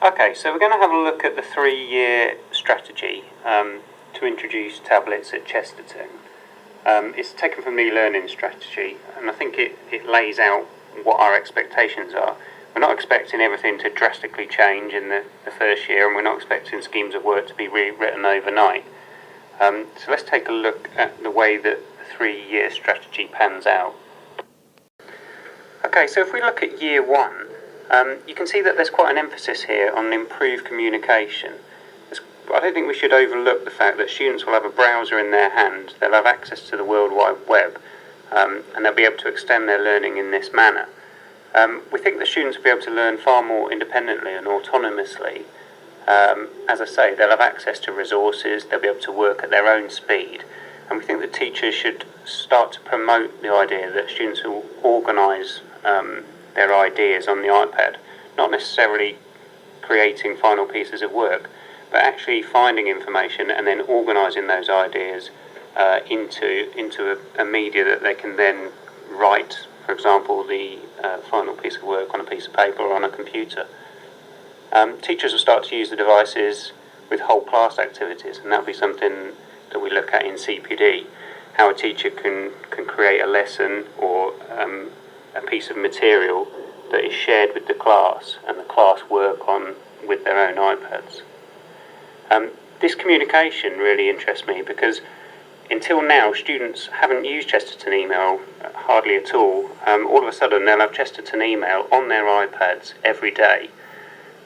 Okay, so we're going to have a look at the 3-year strategy to introduce tablets at Chesterton. It's taken from the learning strategy, and I think it lays out what our expectations are. We're not expecting everything to drastically change in the first year, and we're not expecting schemes of work to be rewritten overnight. So let's take a look at the way that the 3-year strategy pans out. Okay, so if we look at year 1, you can see that there's quite an emphasis here on improved communication. I don't think we should overlook the fact that students will have a browser in their hand, they'll have access to the World Wide Web, and they'll be able to extend their learning in this manner. We think that students will be able to learn far more independently and autonomously. As I say, they'll have access to resources, they'll be able to work at their own speed, and we think that teachers should start to promote the idea that students will organise their ideas on the iPad, not necessarily creating final pieces of work, but actually finding information and then organising those ideas into a media that they can then write, for example, the final piece of work on a piece of paper or on a computer. Teachers will start to use the devices with whole class activities, and that'll be something that we look at in CPD, how a teacher can create a lesson or a piece of material that is shared with the class, and the class work on with their own iPads. This communication really interests me because until now students haven't used Chesterton email hardly at all. All of a sudden they'll have Chesterton email on their iPads every day,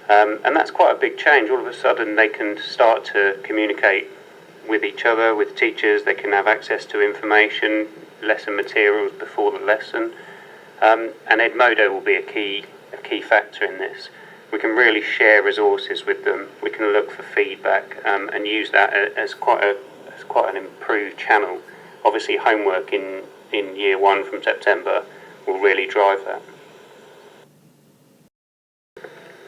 and that's quite a big change. All of a sudden they can start to communicate with each other, with teachers, they can have access to information, lesson materials before the lesson. And Edmodo will be a key factor in this. We can really share resources with them. We can look for feedback and use that as quite an improved channel. Obviously, homework in year 1 from September will really drive that.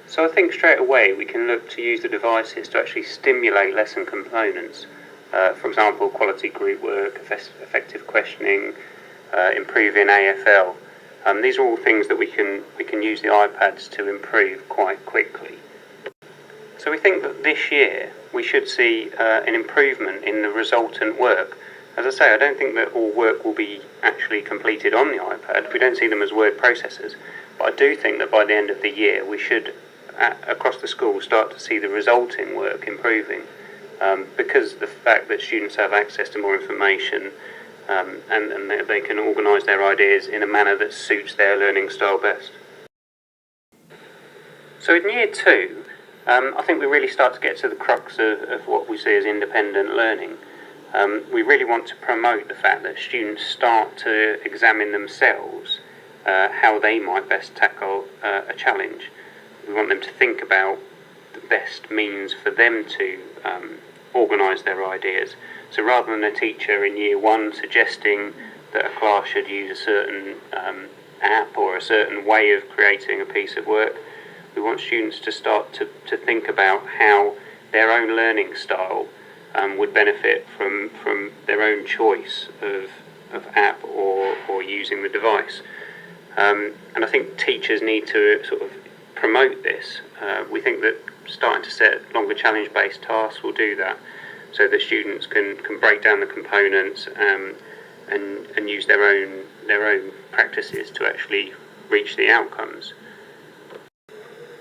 So I think straight away we can look to use the devices to actually stimulate lesson components. For example, quality group work, effective questioning, improving AFL. These are all things that we can use the iPads to improve quite quickly. So we think that this year we should see an improvement in the resultant work. As I say, I don't think that all work will be actually completed on the iPad. We don't see them as word processors, but I do think that by the end of the year we should, across the school, start to see the resulting work improving, because the fact that students have access to more information and they can organise their ideas in a manner that suits their learning style best. So in year 2, I think we really start to get to the crux of what we see as independent learning. We really want to promote the fact that students start to examine themselves how they might best tackle a challenge. We want them to think about the best means for them to organise their ideas. So rather than a teacher in year 1 suggesting that a class should use a certain app or a certain way of creating a piece of work, we want students to start to think about how their own learning style would benefit from their own choice of app or using the device. And I think teachers need to sort of promote this. We think that starting to set longer challenge-based tasks will do that, so that students can break down the components and use their own practices to actually reach the outcomes.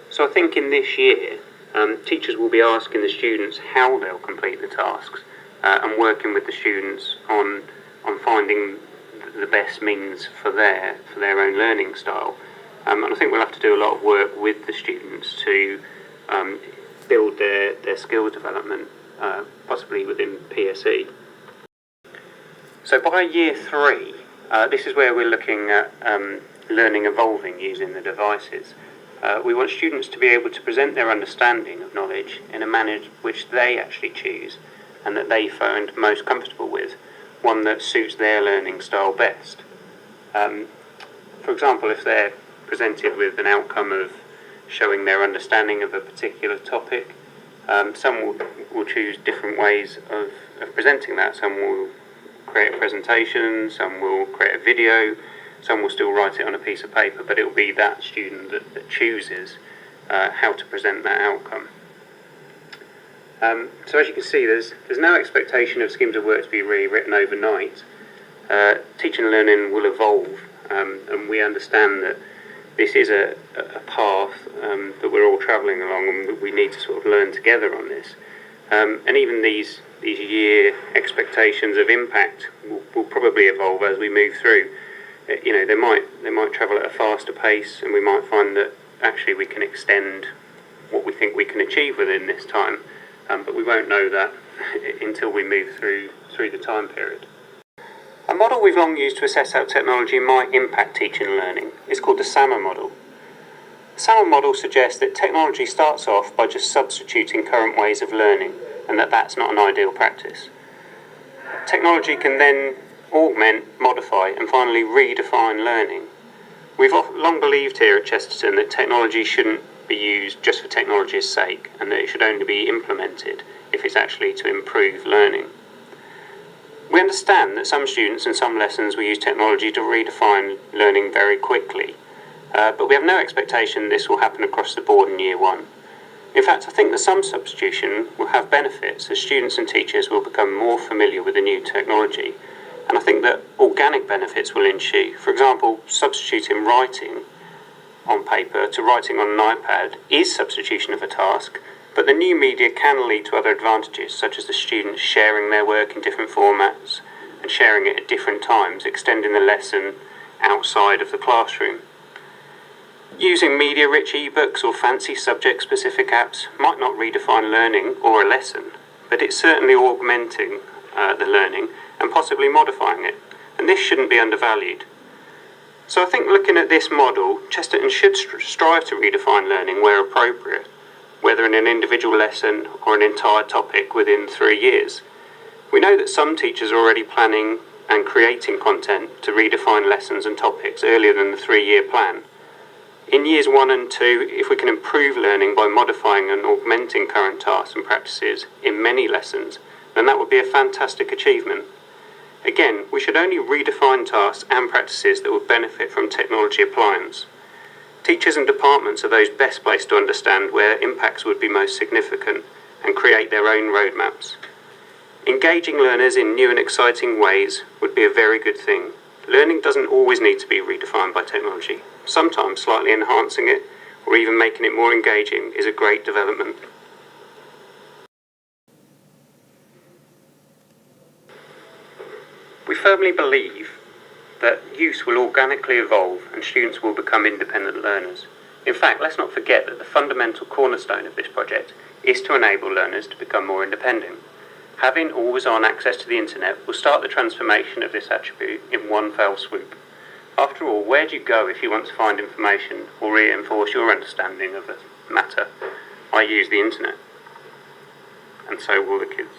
So I think in this year, teachers will be asking the students how they'll complete the tasks and working with the students on finding the best means for their own learning style. And I think we'll have to do a lot of work with the students to build their skill development, possibly within PSE. So by year 3, this is where we're looking at learning evolving using the devices. We want students to be able to present their understanding of knowledge in a manner which they actually choose and that they find most comfortable with, one that suits their learning style best. For example, if they're presented with an outcome of showing their understanding of a particular topic, some will choose different ways of presenting that. Some will create a presentation, some will create a video, some will still write it on a piece of paper, but it will be that student that chooses how to present that outcome. So as you can see, there's no expectation of schemes of work to be rewritten overnight. Teaching and learning will evolve, and we understand that this is a path that we're all travelling along, and we need to sort of learn together on this. And even these year expectations of impact will probably evolve as we move through. You know, they might travel at a faster pace, and we might find that actually we can extend what we think we can achieve within this time. But we won't know that until we move through the time period. A model we've long used to assess how technology might impact teaching and learning is called the SAMR model. The SAMR model suggests that technology starts off by just substituting current ways of learning, and that's not an ideal practice. Technology can then augment, modify, and finally redefine learning. We've long believed here at Chesterton that technology shouldn't be used just for technology's sake, and that it should only be implemented if it's actually to improve learning. We understand that some students and some lessons will use technology to redefine learning very quickly, but we have no expectation this will happen across the board in year one. In fact, I think that some substitution will have benefits as students and teachers will become more familiar with the new technology, and I think that organic benefits will ensue. For example, substituting writing on paper to writing on an iPad is substitution of a task, but the new media can lead to other advantages, such as the students sharing their work in different formats and sharing it at different times, extending the lesson outside of the classroom. Using media-rich ebooks or fancy subject-specific apps might not redefine learning or a lesson, but it's certainly augmenting the learning and possibly modifying it, and this shouldn't be undervalued. So I think looking at this model, Chesterton should strive to redefine learning where appropriate, whether in an individual lesson or an entire topic within 3 years. We know that some teachers are already planning and creating content to redefine lessons and topics earlier than the 3-year plan. In years 1 and 2, if we can improve learning by modifying and augmenting current tasks and practices in many lessons, then that would be a fantastic achievement. Again, we should only redefine tasks and practices that would benefit from technology appliance. Teachers and departments are those best placed to understand where impacts would be most significant and create their own roadmaps. Engaging learners in new and exciting ways would be a very good thing. Learning doesn't always need to be redefined by technology. Sometimes slightly enhancing it or even making it more engaging is a great development. We firmly believe that use will organically evolve and students will become independent learners. In fact, let's not forget that the fundamental cornerstone of this project is to enable learners to become more independent. Having always-on access to the internet will start the transformation of this attribute in one fell swoop. After all, where do you go if you want to find information or reinforce your understanding of a matter? I use the internet, and so will the kids.